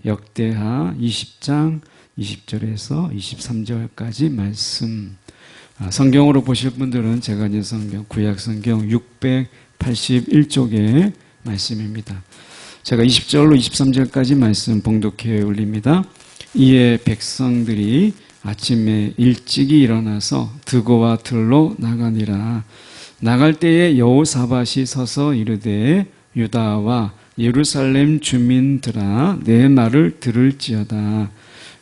역대하 20장 20절에서 23절까지 말씀. 성경으로 보실 분들은 제가 성경, 구약 성경 681쪽의 말씀입니다. 제가 20절로 23절까지 말씀 봉독해 올립니다. 이에 백성들이 아침에 일찍이 일어나서 드고와 들로 나가니라. 나갈 때에 여호사밧이 서서 이르되 유다와 예루살렘 주민들아 내 말을 들을지어다.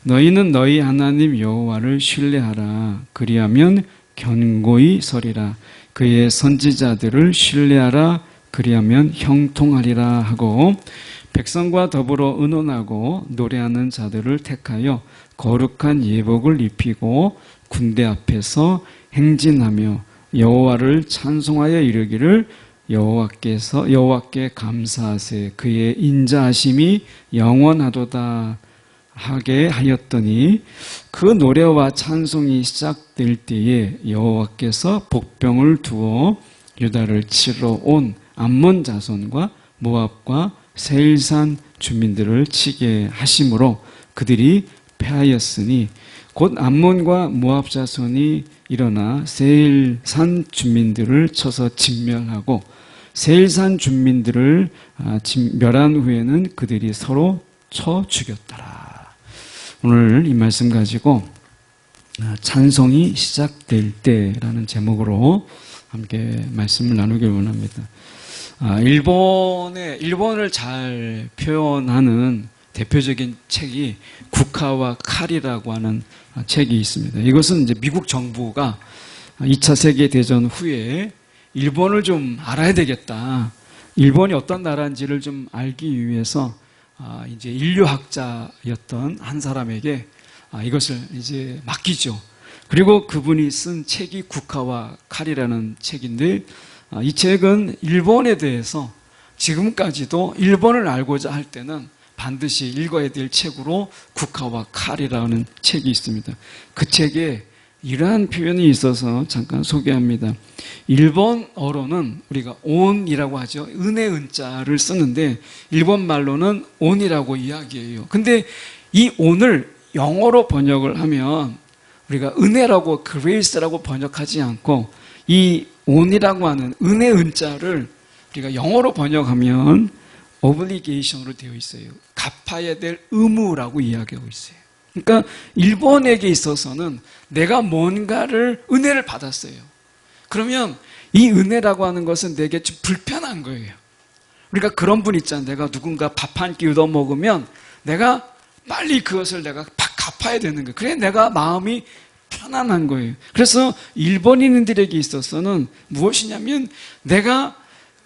너희는 너희 하나님 여호와를 신뢰하라. 그리하면 견고히 서리라. 그의 선지자들을 신뢰하라. 그리하면 형통하리라 하고 백성과 더불어 의논하고 노래하는 자들을 택하여 거룩한 예복을 입히고 군대 앞에서 행진하며 여호와를 찬송하여 이르기를 여호와께 감사하세. 그의 인자하심이 영원하도다 하게 하였더니 그 노래와 찬송이 시작될 때에 여호와께서 복병을 두어 유다를 치러 온 암몬 자손과 모압과 세일산 주민들을 치게 하심으로 그들이 패하였으니 곧 암몬과 모압 자손이 일어나 세일산 주민들을 쳐서 진멸하고 세일산 주민들을 멸한 후에는 그들이 서로 쳐 죽였더라. 오늘 이 말씀 가지고 찬송이 시작될 때라는 제목으로 함께 말씀을 나누길 원합니다. 일본을 잘 표현하는 대표적인 책이 국화와 칼이라고 하는 책이 있습니다. 이것은 이제 미국 정부가 2차 세계대전 후에 일본을 좀 알아야 되겠다. 일본이 어떤 나라인지를 좀 알기 위해서 이제 인류학자였던 한 사람에게 이것을 이제 맡기죠. 그리고 그분이 쓴 책이 국화와 칼이라는 책인데 이 책은 일본에 대해서 지금까지도 일본을 알고자 할 때는 반드시 읽어야 될 책으로 국화와 칼이라는 책이 있습니다. 그 책에 이러한 표현이 있어서 잠깐 소개합니다. 일본어로는 우리가 온이라고 하죠. 은혜 은자를 쓰는데 일본 말로는 온이라고 이야기해요. 근데 이 온을 영어로 번역을 하면 우리가 은혜라고 grace라고 번역하지 않고 이 온이라고 하는 은혜 은자를 우리가 영어로 번역하면 obligation으로 되어 있어요. 갚아야 될 의무라고 이야기하고 있어요. 그러니까 일본에게 있어서는 내가 뭔가를 은혜를 받았어요. 그러면 이 은혜라고 하는 것은 내게 좀 불편한 거예요. 우리가 그런 분 있잖아요. 내가 누군가 밥 한 끼 얻어먹으면 내가 빨리 그것을 내가 갚아야 되는 거예요. 그래 내가 마음이 편안한 거예요. 그래서 일본인들에게 있어서는 무엇이냐면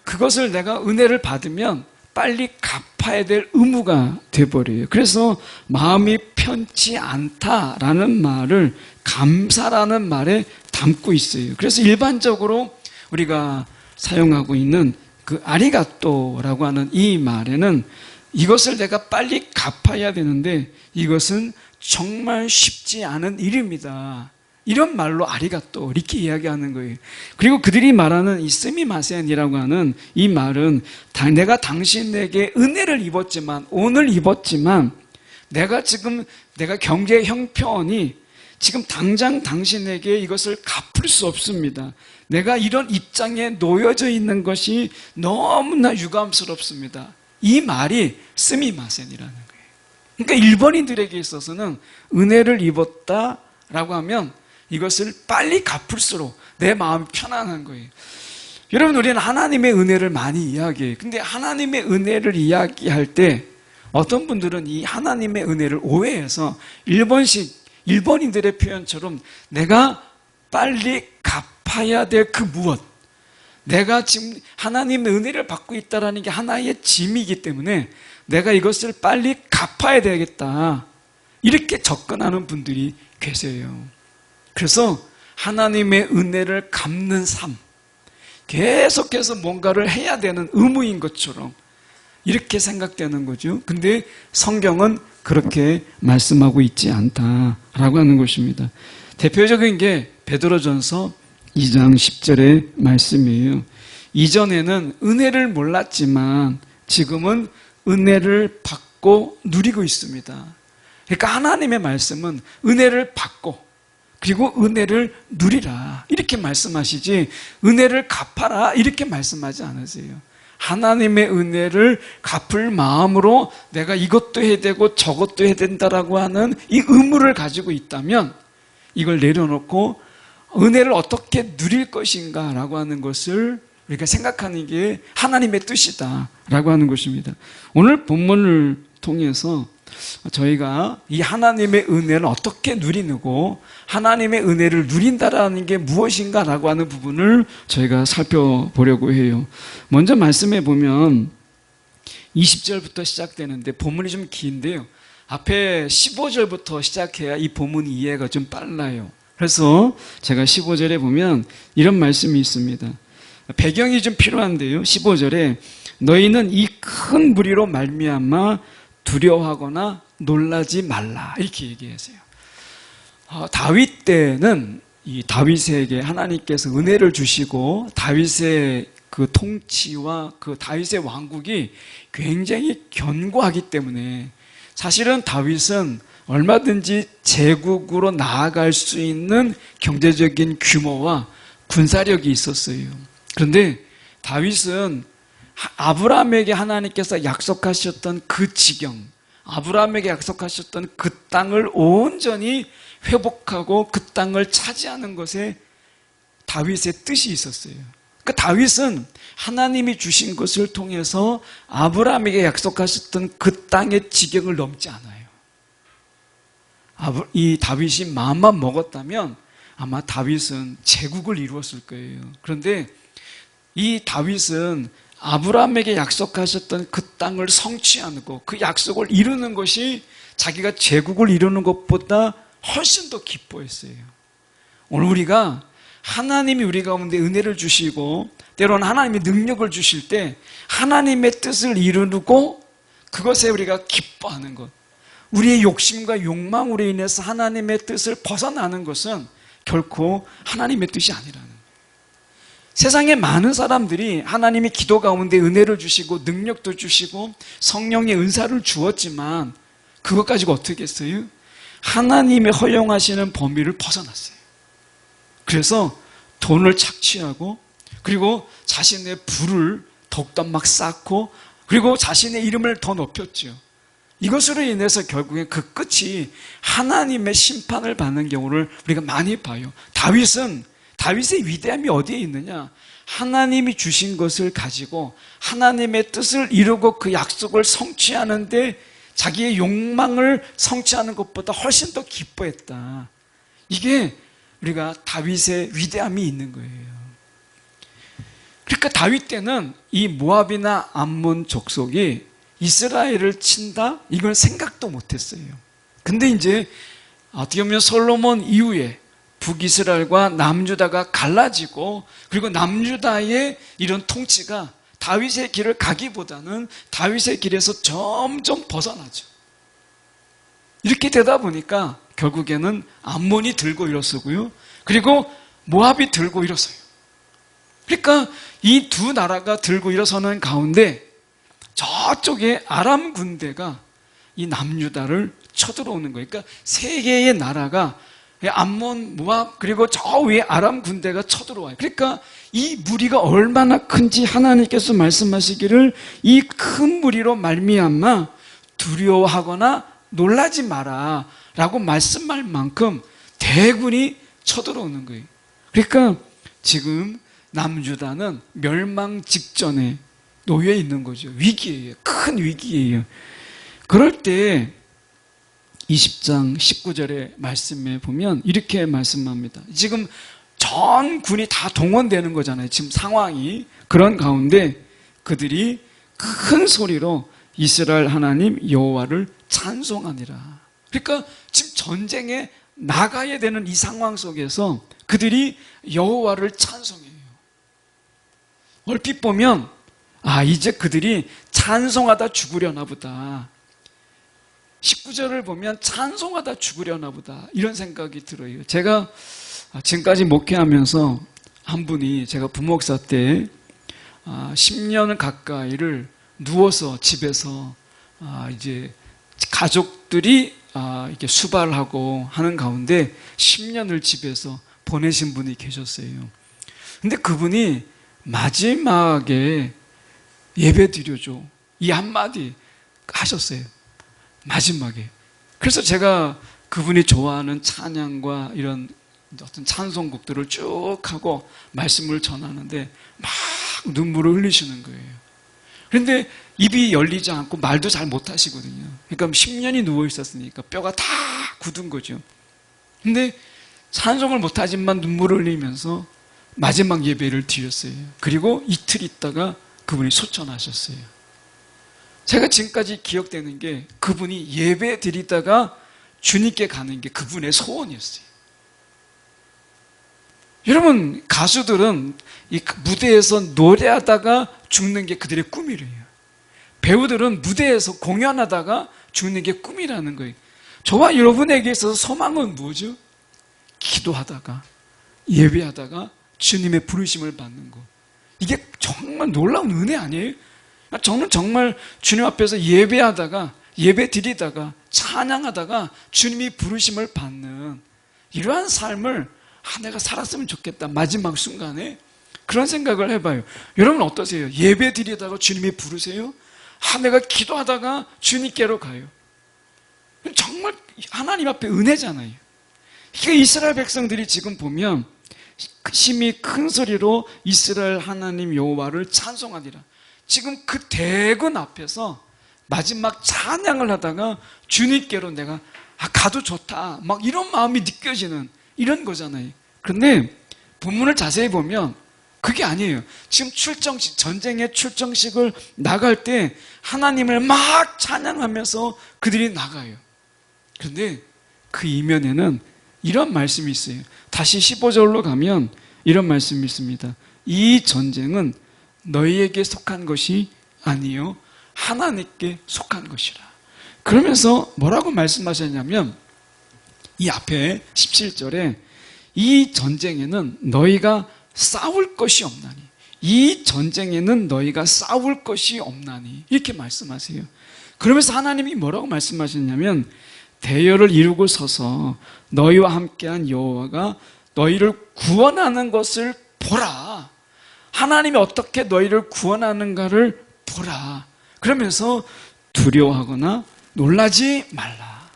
그것을 내가 은혜를 받으면 빨리 갚아야 될 의무가 돼버려요. 그래서 마음이 편치 않다라는 말을 감사라는 말에 담고 있어요. 그래서 일반적으로 우리가 사용하고 있는 그 아리가또라고 하는 이 말에는 이것을 내가 빨리 갚아야 되는데 이것은 정말 쉽지 않은 일입니다. 이런 말로 아리가또 이렇게 이야기하는 거예요. 그리고 그들이 말하는 이 스미마센이라고 하는 이 말은 내가 당신에게 은혜를 입었지만 오늘 입었지만 내가 경제 형편이 지금 당장 당신에게 이것을 갚을 수 없습니다. 내가 이런 입장에 놓여져 있는 것이 너무나 유감스럽습니다. 이 말이 스미마센이라는 거예요. 그러니까 일본인들에게 있어서는 은혜를 입었다라고 하면 이것을 빨리 갚을수록 내 마음이 편안한 거예요. 여러분 우리는 하나님의 은혜를 많이 이야기해요. 근데 하나님의 은혜를 이야기할 때 어떤 분들은 이 하나님의 은혜를 오해해서 일본인들의 표현처럼 내가 빨리 갚아야 될 그 무엇, 내가 지금 하나님의 은혜를 받고 있다는 게 하나의 짐이기 때문에 내가 이것을 빨리 갚아야 되겠다 이렇게 접근하는 분들이 계세요. 그래서 하나님의 은혜를 갚는 삶, 계속해서 뭔가를 해야 되는 의무인 것처럼 이렇게 생각되는 거죠. 근데 성경은 그렇게 말씀하고 있지 않다라고 하는 것입니다. 대표적인 게 베드로전서 2장 10절의 말씀이에요. 이전에는 은혜를 몰랐지만 지금은 은혜를 받고 받고 누리고 있습니다. 그러니까 하나님의 말씀은 은혜를 받고 그리고 은혜를 누리라 이렇게 말씀하시지 은혜를 갚아라 이렇게 말씀하지 않으세요. 하나님의 은혜를 갚을 마음으로 내가 이것도 해야 되고 저것도 해야 된다라고 하는 이 의무를 가지고 있다면 이걸 내려놓고 은혜를 어떻게 누릴 것인가 라고 하는 것을 우리가 생각하는 게 하나님의 뜻이다 라고 하는 것입니다. 오늘 본문을 통해서 저희가 이 하나님의 은혜를 어떻게 누리고 하나님의 은혜를 누린다라는 게 무엇인가 라고 하는 부분을 저희가 살펴보려고 해요. 먼저 말씀해 보면 20절부터 시작되는데 본문이 좀 긴데요. 앞에 15절부터 시작해야 이 본문 이해가 좀 빨라요. 그래서 제가 15절에 보면 이런 말씀이 있습니다. 배경이 좀 필요한데요. 15절에 너희는 이 큰 무리로 말미암아 두려워하거나 놀라지 말라 이렇게 얘기하세요. 다윗 때는 이 다윗에게 하나님께서 은혜를 주시고 다윗의 그 통치와 그 다윗의 왕국이 굉장히 견고하기 때문에 사실은 다윗은 얼마든지 제국으로 나아갈 수 있는 경제적인 규모와 군사력이 있었어요. 그런데 다윗은 아브라함에게 하나님께서 약속하셨던 그 지경, 아브라함에게 약속하셨던 그 땅을 온전히 회복하고 그 땅을 차지하는 것에 다윗의 뜻이 있었어요. 그러니까 다윗은 하나님이 주신 것을 통해서 아브라함에게 약속하셨던 그 땅의 지경을 넘지 않아요. 이 다윗이 마음만 먹었다면 아마 다윗은 제국을 이루었을 거예요. 그런데 이 다윗은 아브라함에게 약속하셨던 그 땅을 성취하고 그 약속을 이루는 것이 자기가 제국을 이루는 것보다 훨씬 더 기뻐했어요. 오늘 우리가 하나님이 우리 가운데 은혜를 주시고 때로는 하나님이 능력을 주실 때 하나님의 뜻을 이루고 그것에 우리가 기뻐하는 것, 우리의 욕심과 욕망으로 인해서 하나님의 뜻을 벗어나는 것은 결코 하나님의 뜻이 아니라는 거예요. 세상에 많은 사람들이 하나님이 기도 가운데 은혜를 주시고 능력도 주시고 성령의 은사를 주었지만 그것 가지고 어떻게 했어요? 하나님이 허용하시는 범위를 벗어났어요. 그래서 돈을 착취하고 그리고 자신의 부를 더욱더 막 쌓고 그리고 자신의 이름을 더 높였죠. 이것으로 인해서 결국엔 그 끝이 하나님의 심판을 받는 경우를 우리가 많이 봐요. 다윗의 위대함이 어디에 있느냐? 하나님이 주신 것을 가지고 하나님의 뜻을 이루고 그 약속을 성취하는데 자기의 욕망을 성취하는 것보다 훨씬 더 기뻐했다. 이게 우리가 다윗의 위대함이 있는 거예요. 그러니까 다윗 때는 이 모압이나 암몬 족속이 이스라엘을 친다? 이걸 생각도 못했어요. 근데 이제 어떻게 보면 솔로몬 이후에 북이스라엘과 남유다가 갈라지고 그리고 남유다의 이런 통치가 다윗의 길을 가기보다는 다윗의 길에서 점점 벗어나죠. 이렇게 되다 보니까 결국에는 암몬이 들고 일어서고요. 그리고 모압이 들고 일어서요. 그러니까 이 두 나라가 들고 일어서는 가운데 저쪽에 아람 군대가 이 남유다를 쳐들어오는 거예요. 그러니까 세 개의 나라가 암몬, 모압 그리고 저 위에 아람 군대가 쳐들어와요. 그러니까 이 무리가 얼마나 큰지 하나님께서 말씀하시기를 이 큰 무리로 말미암아 두려워하거나 놀라지 마라 라고 말씀할 만큼 대군이 쳐들어오는 거예요. 그러니까 지금 남유다는 멸망 직전에 놓여 있는 거죠. 위기예요. 큰 위기예요. 그럴 때 20장 19절의 말씀에 보면 이렇게 말씀합니다. 지금 전 군이 다 동원되는 거잖아요. 지금 상황이. 그런 가운데 그들이 큰 소리로 이스라엘 하나님 여호와를 찬송하니라. 그러니까 지금 전쟁에 나가야 되는 이 상황 속에서 그들이 여호와를 찬송해요. 얼핏 보면 이제 그들이 찬송하다 죽으려나 보다. 19절을 보면 찬송하다 죽으려나 보다 이런 생각이 들어요. 제가 지금까지 목회하면서 한 분이 제가 부목사 때 10년 가까이를 누워서 집에서 이제 가족들이 이렇게 수발하고 하는 가운데 10년을 집에서 보내신 분이 계셨어요. 근데 그분이 마지막에 예배 드려줘, 이 한마디 하셨어요. 마지막에. 그래서 제가 그분이 좋아하는 찬양과 이런 어떤 찬송곡들을 쭉 하고 말씀을 전하는데 막 눈물을 흘리시는 거예요. 그런데 입이 열리지 않고 말도 잘 못하시거든요. 그러니까 10년이 누워 있었으니까 뼈가 다 굳은 거죠. 근데 찬송을 못하지만 눈물을 흘리면서 마지막 예배를 드렸어요. 그리고 이틀 있다가 그분이 소천하셨어요. 제가 지금까지 기억되는 게 그분이 예배 드리다가 주님께 가는 게 그분의 소원이었어요. 여러분, 가수들은 이 무대에서 노래하다가 죽는 게 그들의 꿈이래요. 배우들은 무대에서 공연하다가 죽는 게 꿈이라는 거예요. 저와 여러분에게 있어서 소망은 뭐죠? 기도하다가 예배하다가 주님의 부르심을 받는 것. 이게 정말 놀라운 은혜 아니에요? 저는 정말 주님 앞에서 예배하다가 예배 드리다가 찬양하다가 주님이 부르심을 받는 이러한 삶을 내가 살았으면 좋겠다. 마지막 순간에 그런 생각을 해봐요. 여러분 어떠세요? 예배 드리다가 주님이 부르세요? 내가 기도하다가 주님께로 가요. 정말 하나님 앞에 은혜잖아요. 이게 이스라엘 백성들이 지금 보면 심히 큰 소리로 이스라엘 하나님 여호와를 찬송하리라. 지금 그 대군 앞에서 마지막 찬양을 하다가 주님께로 내가 가도 좋다, 막 이런 마음이 느껴지는 이런 거잖아요. 그런데 본문을 자세히 보면 그게 아니에요. 지금 출정식, 전쟁의 출정식을 나갈 때 하나님을 막 찬양하면서 그들이 나가요. 그런데 그 이면에는 이런 말씀이 있어요. 다시 15절로 가면 이런 말씀이 있습니다. 이 전쟁은 너희에게 속한 것이 아니요 하나님께 속한 것이라. 그러면서 뭐라고 말씀하셨냐면 이 앞에 17절에 이 전쟁에는 너희가 싸울 것이 없나니, 이 전쟁에는 너희가 싸울 것이 없나니 이렇게 말씀하세요. 그러면서 하나님이 뭐라고 말씀하셨냐면 대열을 이루고 서서 너희와 함께한 여호와가 너희를 구원하는 것을 보라. 하나님이 어떻게 너희를 구원하는가를 보라. 그러면서 두려워하거나 놀라지 말라.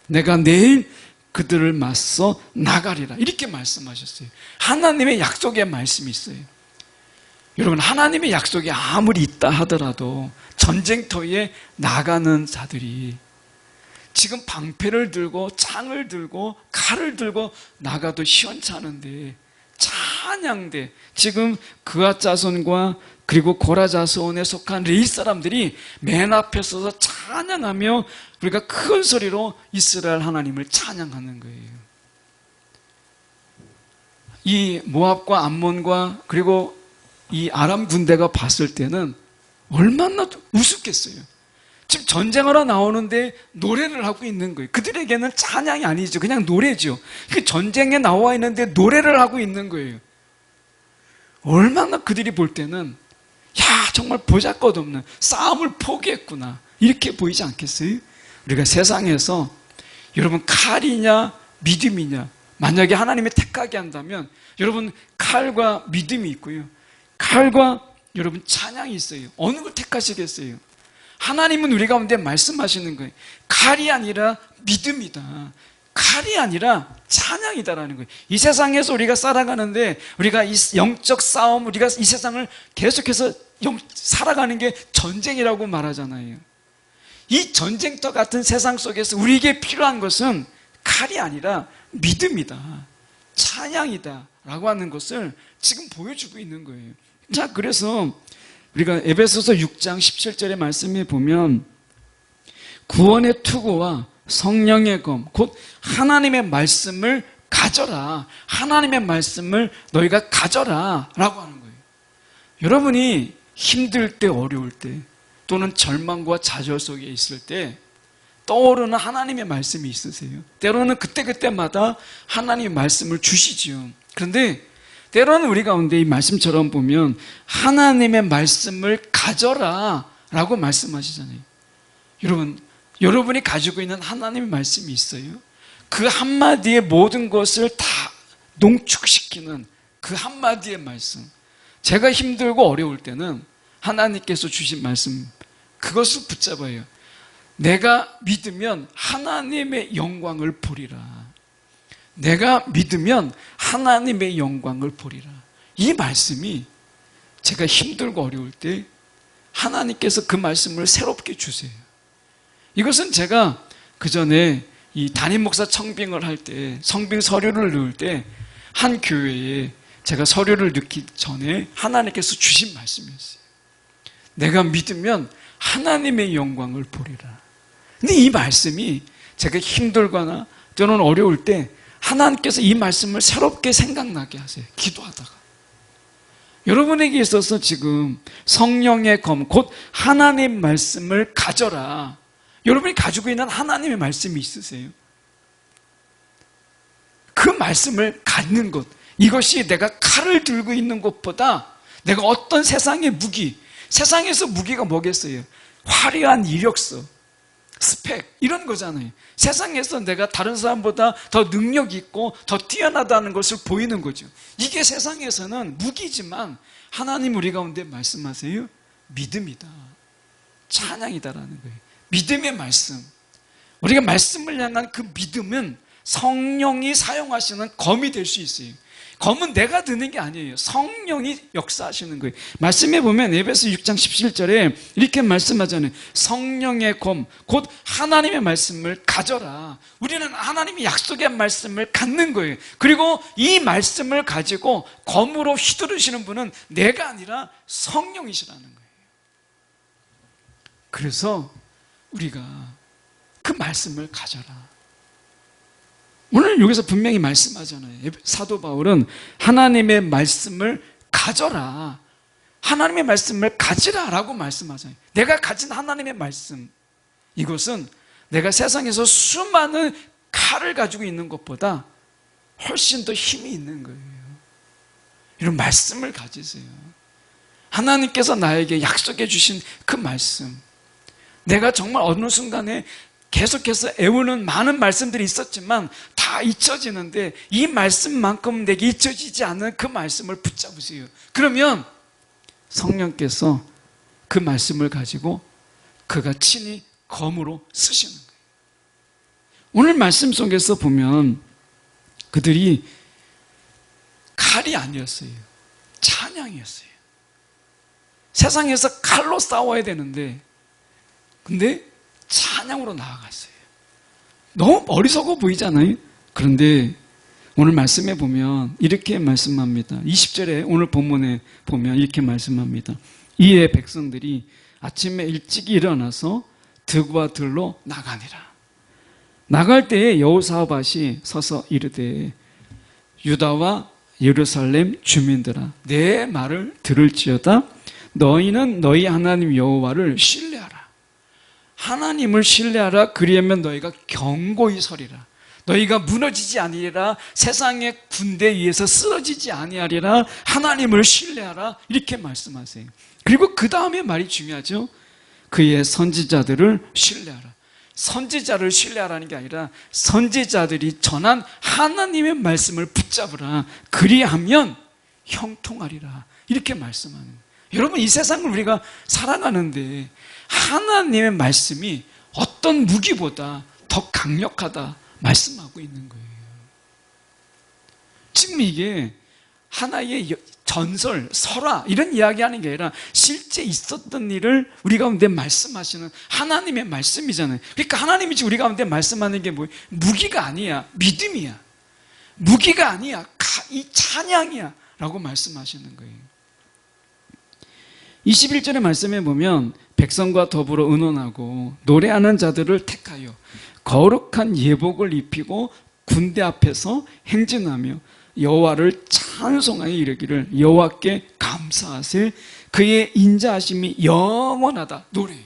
내가 내일 그들을 맞서 나가리라. 이렇게 말씀하셨어요. 하나님의 약속의 말씀이 있어요. 여러분, 하나님의 약속이 아무리 있다 하더라도 전쟁터에 나가는 자들이 지금 방패를 들고 창을 들고 칼을 들고 나가도 시원찮은데 찬양대, 지금 그앗 자손과 그리고 고라 자손에 속한 레위 사람들이 맨 앞에 서서 찬양하며 우리가 큰 소리로 이스라엘 하나님을 찬양하는 거예요. 이 모압과 암몬과 그리고 이 아람 군대가 봤을 때는 얼마나 우습겠어요. 지금 전쟁하러 나오는데 노래를 하고 있는 거예요. 그들에게는 찬양이 아니죠. 그냥 노래죠. 그 전쟁에 나와 있는데 노래를 하고 있는 거예요. 얼마나 그들이 볼 때는 정말 보잘것없는 싸움을 포기했구나 이렇게 보이지 않겠어요? 우리가 세상에서 여러분 칼이냐 믿음이냐, 만약에 하나님이 택하게 한다면 여러분 칼과 믿음이 있고요, 칼과 여러분 찬양이 있어요. 어느 걸 택하시겠어요? 하나님은 우리 가운데 말씀하시는 거예요. 칼이 아니라 믿음이다, 칼이 아니라 찬양이다라는 거예요. 이 세상에서 우리가 살아가는데 우리가 이 영적 싸움, 우리가 이 세상을 계속해서 살아가는 게 전쟁이라고 말하잖아요. 이 전쟁터 같은 세상 속에서 우리에게 필요한 것은 칼이 아니라 믿음이다, 찬양이다 라고 하는 것을 지금 보여주고 있는 거예요. 자, 그래서 우리가 에베소서 6장 17절의 말씀에 보면 구원의 투구와 성령의 검, 곧 하나님의 말씀을 가져라, 하나님의 말씀을 너희가 가져라 라고 하는 거예요. 여러분이 힘들 때, 어려울 때, 또는 절망과 좌절 속에 있을 때 떠오르는 하나님의 말씀이 있으세요? 때로는 그때그때마다 하나님의 말씀을 주시지요. 그런데 때로는 우리 가운데 이 말씀처럼 보면 하나님의 말씀을 가져라 라고 말씀하시잖아요. 여러분, 여러분이 가지고 있는 하나님의 말씀이 있어요. 그 한마디의 모든 것을 다 농축시키는 그 한마디의 말씀. 제가 힘들고 어려울 때는 하나님께서 주신 말씀, 그것을 붙잡아요. 내가 믿으면 하나님의 영광을 보리라. 내가 믿으면 하나님의 영광을 보리라. 이 말씀이 제가 힘들고 어려울 때 하나님께서 그 말씀을 새롭게 주세요. 이것은 제가 그 전에 이 담임 목사 청빙을 할 때, 성빙 서류를 넣을 때 한 교회에 제가 서류를 넣기 전에 하나님께서 주신 말씀이었어요. 내가 믿으면 하나님의 영광을 보리라. 근데 이 말씀이 제가 힘들거나 저는 어려울 때 하나님께서 이 말씀을 새롭게 생각나게 하세요. 기도하다가. 여러분에게 있어서 지금 성령의 검, 곧 하나님 말씀을 가져라. 여러분이 가지고 있는 하나님의 말씀이 있으세요? 그 말씀을 갖는 것, 이것이 내가 칼을 들고 있는 것보다 내가 어떤 세상의 무기, 세상에서 무기가 뭐겠어요? 화려한 이력서, 스펙, 이런 거잖아요. 세상에서 내가 다른 사람보다 더 능력 있고 더 뛰어나다는 것을 보이는 거죠. 이게 세상에서는 무기지만 하나님 우리 가운데 말씀하세요. 믿음이다, 찬양이다라는 거예요. 믿음의 말씀. 우리가 말씀을 향한 그 믿음은 성령이 사용하시는 검이 될 수 있어요. 검은 내가 드는 게 아니에요. 성령이 역사하시는 거예요. 말씀해 보면 에베소 6장 17절에 이렇게 말씀하잖아요. 성령의 검, 곧 하나님의 말씀을 가져라. 우리는 하나님이 약속한 말씀을 갖는 거예요. 그리고 이 말씀을 가지고 검으로 휘두르시는 분은 내가 아니라 성령이시라는 거예요. 그래서 우리가 그 말씀을 가져라. 오늘 여기서 분명히 말씀하잖아요. 사도 바울은 하나님의 말씀을 가져라, 하나님의 말씀을 가지라 라고 말씀하잖아요. 내가 가진 하나님의 말씀, 이것은 내가 세상에서 수많은 칼을 가지고 있는 것보다 훨씬 더 힘이 있는 거예요. 이런 말씀을 가지세요. 하나님께서 나에게 약속해 주신 그 말씀, 내가 정말 어느 순간에 계속해서 애우는 많은 말씀들이 있었지만 다 잊혀지는데 이 말씀만큼 내게 잊혀지지 않는 그 말씀을 붙잡으세요. 그러면 성령께서 그 말씀을 가지고 그가 친히 검으로 쓰시는 거예요. 오늘 말씀 속에서 보면 그들이 칼이 아니었어요. 찬양이었어요. 세상에서 칼로 싸워야 되는데 근데 찬양으로 나아갔어요. 너무 어리석어 보이잖아요. 그런데 오늘 말씀에 보면 이렇게 말씀합니다. 20절에 오늘 본문에 보면 이렇게 말씀합니다. 이에 백성들이 아침에 일찍 일어나서 득과 들로 나가니라. 나갈 때에 여호사밧이 서서 이르되 유다와 예루살렘 주민들아, 내 말을 들을지어다. 너희는 너희 하나님 여호와를 신뢰하라. 하나님을 신뢰하라. 그리하면 너희가 견고히 서리라. 너희가 무너지지 아니하리라. 세상의 군대에 의해서 쓰러지지 아니하리라. 하나님을 신뢰하라. 이렇게 말씀하세요. 그리고 그 다음에 말이 중요하죠. 그의 선지자들을 신뢰하라. 선지자를 신뢰하라는 게 아니라 선지자들이 전한 하나님의 말씀을 붙잡으라. 그리하면 형통하리라. 이렇게 말씀하는 거예요. 여러분, 이 세상을 우리가 살아가는데 하나님의 말씀이 어떤 무기보다 더 강력하다 말씀하고 있는 거예요. 지금 이게 하나의 전설, 설화 이런 이야기하는 게 아니라 실제 있었던 일을 우리 가운데 말씀하시는 하나님의 말씀이잖아요. 그러니까 하나님이 지금 우리 가운데 말씀하는 게 뭐예요? 무기가 아니야, 믿음이야. 무기가 아니야, 이 찬양이야 라고 말씀하시는 거예요. 21절의 말씀에 보면 백성과 더불어 의논하고 노래하는 자들을 택하여 거룩한 예복을 입히고 군대 앞에서 행진하며 여호와를 찬송하여 이르기를 여호와께 감사하세 그의 인자하심이 영원하다. 노래.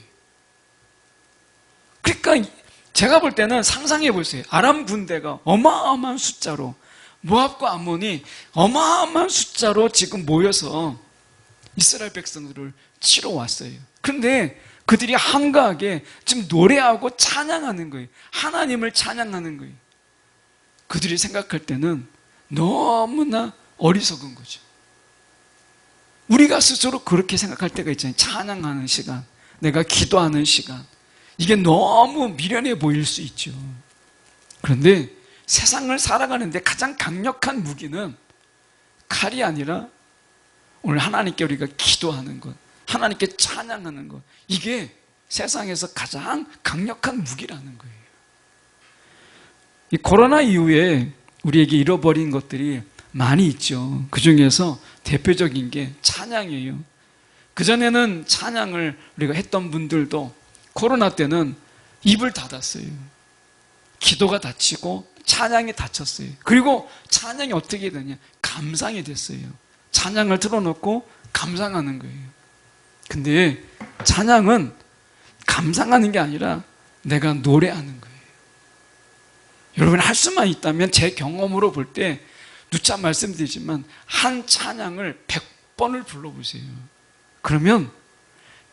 그러니까 제가 볼 때는 상상해 보세요. 아람 군대가 어마어마한 숫자로, 모압과 암몬이 어마어마한 숫자로 지금 모여서 이스라엘 백성들을 치러 왔어요. 그런데 그들이 한가하게 지금 노래하고 찬양하는 거예요. 하나님을 찬양하는 거예요. 그들이 생각할 때는 너무나 어리석은 거죠. 우리가 스스로 그렇게 생각할 때가 있잖아요. 찬양하는 시간, 내가 기도하는 시간, 이게 너무 미련해 보일 수 있죠. 그런데 세상을 살아가는데 가장 강력한 무기는 칼이 아니라 오늘 하나님께 우리가 기도하는 것, 하나님께 찬양하는 것, 이게 세상에서 가장 강력한 무기라는 거예요. 이 코로나 이후에 우리에게 잃어버린 것들이 많이 있죠. 그 중에서 대표적인 게 찬양이에요. 그전에는 찬양을 우리가 했던 분들도 코로나 때는 입을 닫았어요. 기도가 닫히고 찬양이 닫혔어요. 그리고 찬양이 어떻게 되냐? 감상이 됐어요. 찬양을 틀어놓고 감상하는 거예요. 근데 찬양은 감상하는 게 아니라 내가 노래하는 거예요. 여러분, 할 수만 있다면 제 경험으로 볼 때 누차 말씀드리지만 한 찬양을 100번을 불러보세요. 그러면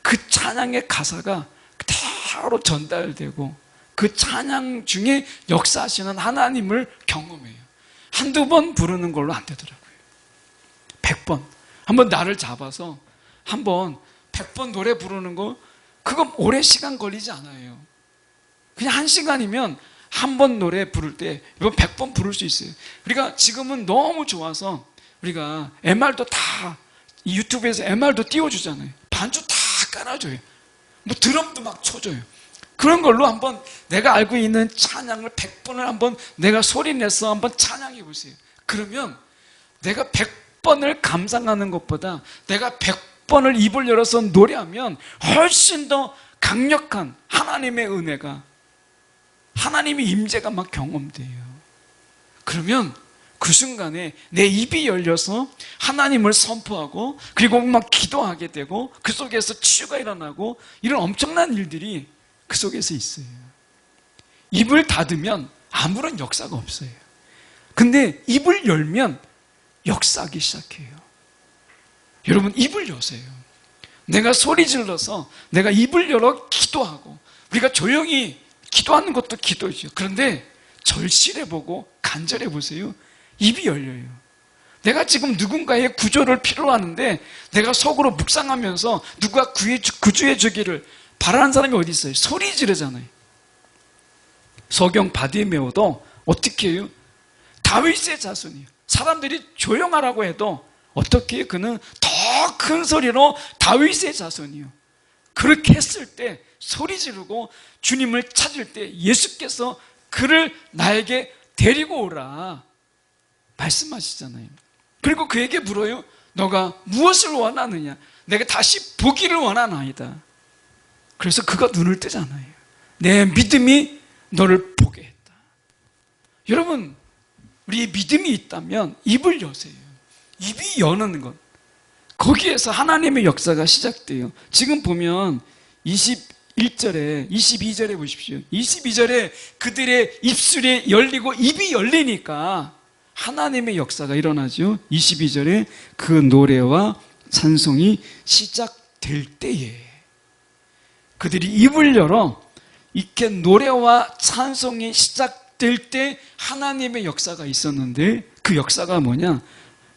그 찬양의 가사가 그대로 전달되고 그 찬양 중에 역사하시는 하나님을 경험해요. 한두 번 부르는 걸로 안 되더라고요. 100번. 한번 나를 잡아서 한번 100번 노래 부르는 거, 그거 오래 시간 걸리지 않아요. 그냥 1시간이면 한 번 노래 부를 때 이거 100번 부를 수 있어요. 우리가 지금은 너무 좋아서 우리가 MR도 다 유튜브에서 MR도 띄워주잖아요. 반주 다 깔아줘요. 뭐 드럼도 막 쳐줘요. 그런 걸로 한번 내가 알고 있는 찬양을 100번을 한번 내가 소리내서 한번 찬양해 보세요. 그러면 내가 100번을 감상하는 것보다 내가 100번을 입을 열어서 노래하면 훨씬 더 강력한 하나님의 은혜가, 하나님의 임재가 막 경험돼요. 그러면 그 순간에 내 입이 열려서 하나님을 선포하고 그리고 막 기도하게 되고 그 속에서 치유가 일어나고 이런 엄청난 일들이 그 속에서 있어요. 입을 닫으면 아무런 역사가 없어요. 근데 입을 열면 역사하기 시작해요. 여러분, 입을 여세요. 내가 소리 질러서 내가 입을 열어 기도하고, 우리가 조용히 기도하는 것도 기도죠. 그런데 절실해 보고 간절해 보세요. 입이 열려요. 내가 지금 누군가의 구조를 필요로 하는데 내가 속으로 묵상하면서 누가 구주해 주기를 바라는 사람이 어디 있어요? 소리 지르잖아요. 서경 바디메오도 어떻게 해요? 다윗의 자손이에요. 사람들이 조용하라고 해도 어떻게 해요? 그는 더 큰 소리로 다윗의 자손이에요. 그렇게 했을 때 소리 지르고 주님을 찾을 때 예수께서 그를 나에게 데리고 오라 말씀하시잖아요. 그리고 그에게 물어요. 너가 무엇을 원하느냐? 내가 다시 보기를 원하나이다. 그래서 그가 눈을 뜨잖아요. 내 믿음이 너를 보게 했다. 여러분, 우리 믿음이 있다면 입을 여세요. 입이 여는 것, 거기에서 하나님의 역사가 시작돼요. 지금 보면 21절에 22절에 보십시오. 22절에 그들의 입술이 열리고 입이 열리니까 하나님의 역사가 일어나죠. 22절에 그 노래와 찬송이 시작될 때에 그들이 입을 열어 이렇게 노래와 찬송이 시작될 때 하나님의 역사가 있었는데, 그 역사가 뭐냐?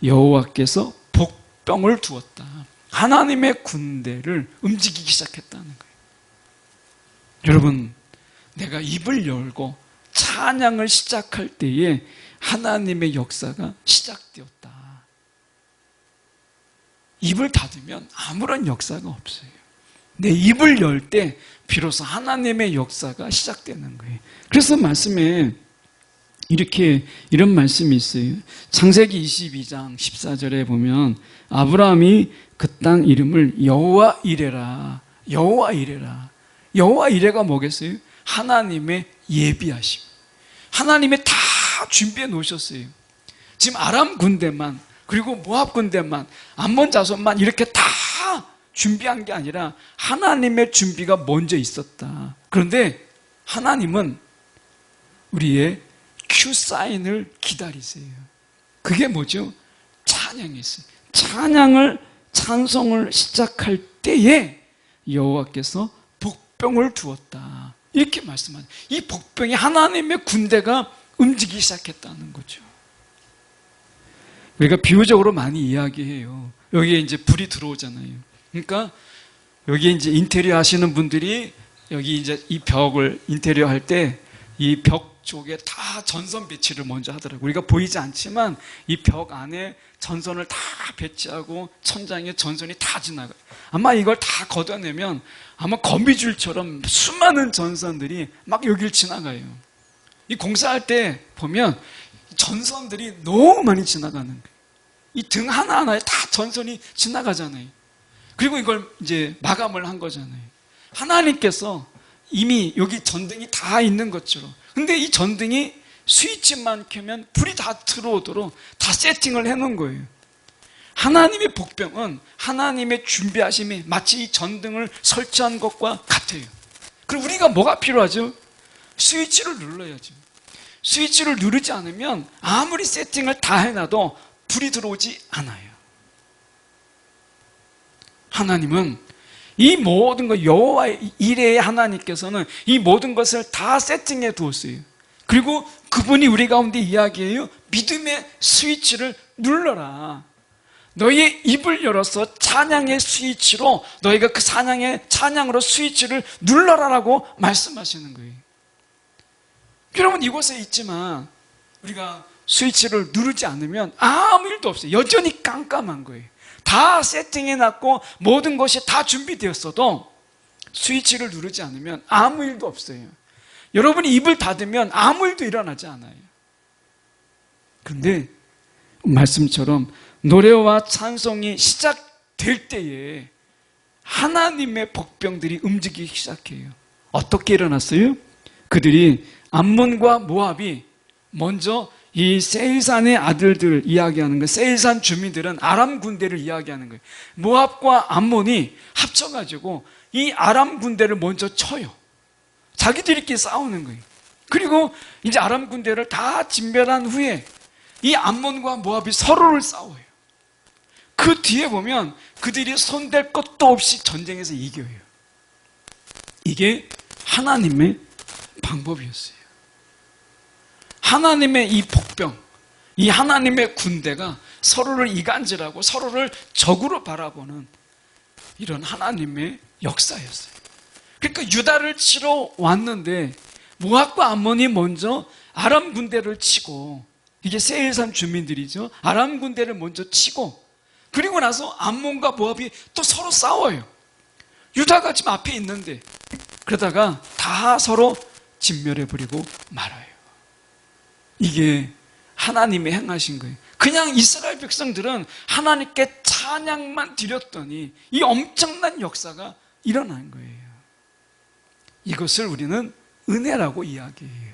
여호와께서 복병을 두었다. 하나님의 군대를 움직이기 시작했다는 거예요. 여러분, 내가 입을 열고 찬양을 시작할 때에 하나님의 역사가 시작되었다. 입을 닫으면 아무런 역사가 없어요. 내 입을 열 때 비로소 하나님의 역사가 시작되는 거예요. 그래서 말씀에 이런 말씀이 있어요. 창세기 22장 14절에 보면 아브라함이 그 땅 이름을 여호와 이레라. 여호와 이레라. 여호와 이레가 뭐겠어요? 하나님의 예비하심. 하나님이 다 준비해 놓으셨어요. 지금 아람 군대만, 그리고 모압 군대만, 암몬 자손만 이렇게 다 준비한 게 아니라 하나님의 준비가 먼저 있었다. 그런데 하나님은 우리의 큐 사인을 기다리세요. 그게 뭐죠? 찬양이었어요. 찬송을 시작할 때에 여호와께서 복병을 두었다. 이렇게 말씀하죠. 이 복병이 하나님의 군대가 움직이기 시작했다는 거죠. 우리가 비유적으로 많이 이야기해요. 여기에 이제 불이 들어오잖아요. 그러니까 여기 이제 인테리어 하시는 분들이 여기 이제 이 벽을 인테리어 할 때 이 벽 쪽에 다 전선 배치를 먼저 하더라고요. 우리가 보이지 않지만 이 벽 안에 전선을 다 배치하고 천장에 전선이 다 지나가요. 아마 이걸 다 걷어내면 아마 거미줄처럼 수많은 전선들이 막 여길 지나가요. 이 공사할 때 보면 전선들이 너무 많이 지나가는 거예요. 이 등 하나하나에 다 전선이 지나가잖아요. 그리고 이걸 이제 마감을 한 거잖아요. 하나님께서 이미 여기 전등이 다 있는 것처럼. 근데 이 전등이 스위치만 켜면 불이 다 들어오도록 다 세팅을 해놓은 거예요. 하나님의 복병은 하나님의 준비하심이 마치 이 전등을 설치한 것과 같아요. 그럼 우리가 뭐가 필요하죠? 스위치를 눌러야죠. 스위치를 누르지 않으면 아무리 세팅을 다 해놔도 불이 들어오지 않아요. 하나님은 이 모든 것, 여호와의 이레의 하나님께서는 이 모든 것을 다 세팅해 두었어요. 그리고 그분이 우리 가운데 이야기해요. 믿음의 스위치를 눌러라. 너희의 입을 열어서 찬양의 스위치로 너희가 그 찬양으로 스위치를 눌러라라고 말씀하시는 거예요. 여러분 이곳에 있지만 우리가 스위치를 누르지 않으면 아무 일도 없어요. 여전히 깜깜한 거예요. 다 세팅해놨고 모든 것이 다 준비되었어도 스위치를 누르지 않으면 아무 일도 없어요. 여러분이 입을 닫으면 아무 일도 일어나지 않아요. 그런데 말씀처럼 노래와 찬송이 시작될 때에 하나님의 복병들이 움직이기 시작해요. 어떻게 일어났어요? 그들이 암몬과 모압이 먼저 이 세일산의 아들들 이야기하는 거예요. 세일산 주민들은 아람 군대를 이야기하는 거예요. 모압과 암몬이 합쳐가지고 이 아람 군대를 먼저 쳐요. 자기들끼리 싸우는 거예요. 그리고 이제 아람 군대를 다 진멸한 후에 이 암몬과 모압이 서로를 싸워요. 그 뒤에 보면 그들이 손댈 것도 없이 전쟁에서 이겨요. 이게 하나님의 방법이었어요. 하나님의 이 복병, 이 하나님의 군대가 서로를 이간질하고 서로를 적으로 바라보는 이런 하나님의 역사였어요. 그러니까 유다를 치러 왔는데 모압과 암몬이 먼저 아람 군대를 치고, 이게 세일산 주민들이죠. 아람 군대를 먼저 치고, 그리고 나서 암몬과 모압이 또 서로 싸워요. 유다가 지금 앞에 있는데 그러다가 다 서로 진멸해버리고 말아요. 이게 하나님이 행하신 거예요. 그냥 이스라엘 백성들은 하나님께 찬양만 드렸더니 이 엄청난 역사가 일어난 거예요. 이것을 우리는 은혜라고 이야기해요.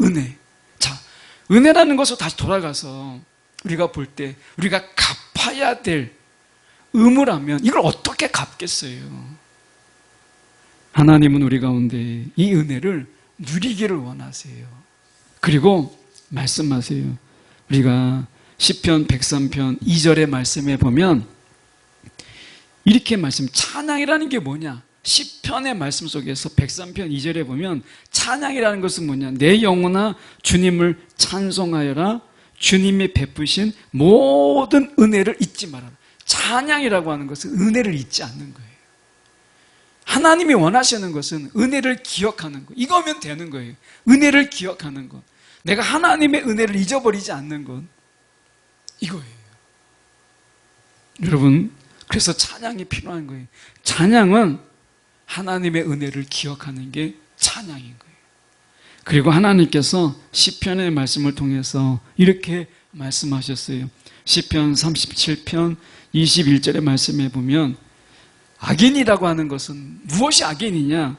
은혜. 자, 은혜라는 것을 다시 돌아가서 우리가 볼 때 우리가 갚아야 될 의무라면 이걸 어떻게 갚겠어요? 하나님은 우리 가운데 이 은혜를 누리기를 원하세요. 그리고 말씀하세요. 우리가 시편 103편 2절의 말씀에 보면 이렇게 찬양이라는 게 뭐냐? 시편의 말씀 속에서 103편 2절에 보면 찬양이라는 것은 뭐냐? 내 영혼아 주님을 찬송하여라. 주님이 베푸신 모든 은혜를 잊지 말아라. 찬양이라고 하는 것은 은혜를 잊지 않는 거예요. 하나님이 원하시는 것은 은혜를 기억하는 것. 이거면 되는 거예요. 은혜를 기억하는 것. 내가 하나님의 은혜를 잊어버리지 않는 것. 이거예요. 여러분, 그래서 찬양이 필요한 거예요. 찬양은 하나님의 은혜를 기억하는 게 찬양인 거예요. 그리고 하나님께서 시편의 말씀을 통해서 이렇게 말씀하셨어요. 시편 37편 21절의 말씀에 보면 악인이라고 하는 것은 무엇이 악인이냐?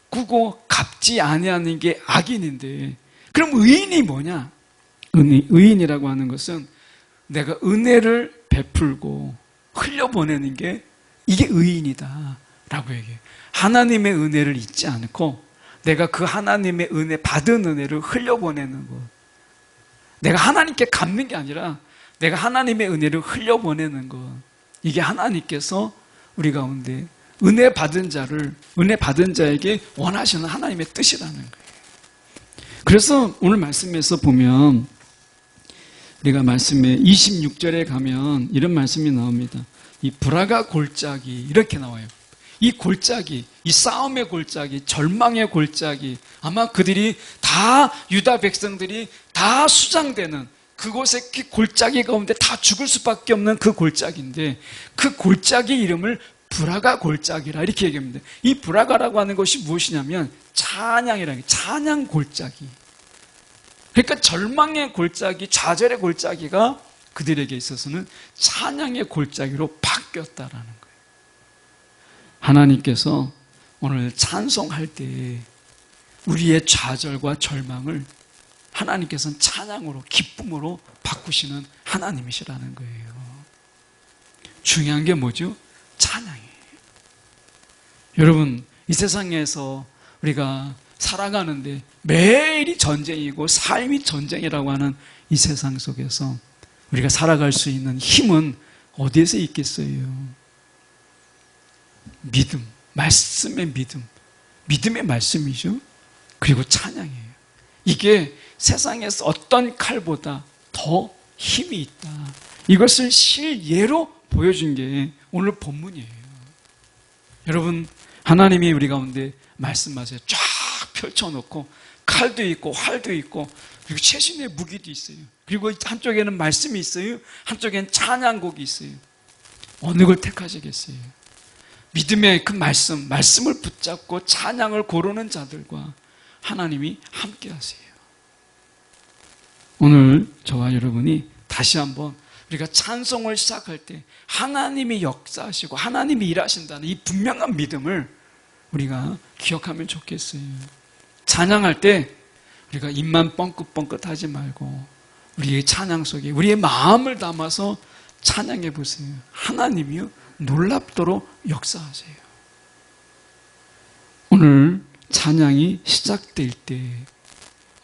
꾸고 갚지 아니하는 게 악인인데, 그럼 의인이 뭐냐? 의인이라고 하는 것은 내가 은혜를 베풀고 흘려보내는 게 이게 의인이다 라고 얘기해요. 하나님의 은혜를 잊지 않고 내가 그 하나님의 은혜, 받은 은혜를 흘려보내는 것. 내가 하나님께 갚는 게 아니라 내가 하나님의 은혜를 흘려보내는 것. 이게 하나님께서 우리 가운데 은혜 받은 자에게 원하시는 하나님의 뜻이라는 거예요. 그래서 오늘 말씀에서 보면 우리가 말씀에 26절에 가면 이런 말씀이 나옵니다. 이 브라가 골짜기 이렇게 나와요. 이 골짜기, 이 싸움의 골짜기, 절망의 골짜기, 아마 그들이 다 유다 백성들이 다 수장되는 그곳의 그 골짜기 가운데 다 죽을 수밖에 없는 그 골짜기인데 그 골짜기 이름을 브라가 골짜기라 이렇게 얘기합니다. 이 브라가라고 하는 것이 무엇이냐면 찬양이라는 찬양 골짜기. 그러니까 절망의 골짜기, 좌절의 골짜기가 그들에게 있어서는 찬양의 골짜기로 바뀌었다라는 거예요. 하나님께서 오늘 찬송할 때 우리의 좌절과 절망을 하나님께서는 찬양으로, 기쁨으로 바꾸시는 하나님이시라는 거예요. 중요한 게 뭐죠? 찬양이에요. 여러분, 이 세상에서 우리가 살아가는데 매일이 전쟁이고 삶이 전쟁이라고 하는 이 세상 속에서 우리가 살아갈 수 있는 힘은 어디에서 있겠어요? 믿음, 말씀의 믿음, 믿음의 말씀이죠. 그리고 찬양이에요. 이게 세상에서 어떤 칼보다 더 힘이 있다. 이것을 실예로 보여준 게 오늘 본문이에요. 여러분, 하나님이 우리 가운데 말씀하세요. 쫙 펼쳐놓고 칼도 있고 활도 있고 그리고 최신의 무기도 있어요. 그리고 한쪽에는 말씀이 있어요. 한쪽에는 찬양곡이 있어요. 어느 걸 택하시겠어요? 믿음의 그 말씀을 붙잡고 찬양을 고르는 자들과 하나님이 함께 하세요. 오늘 저와 여러분이 다시 한번 우리가 찬송을 시작할 때 하나님이 역사하시고 하나님이 일하신다는 이 분명한 믿음을 우리가 기억하면 좋겠어요. 찬양할 때 우리가 입만 뻥긋뻥긋 하지 말고 우리의 찬양 속에 우리의 마음을 담아서 찬양해 보세요. 하나님이요 놀랍도록 역사하세요. 오늘 찬양이 시작될 때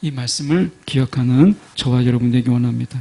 이 말씀을 기억하는 저와 여러분 되기 원합니다.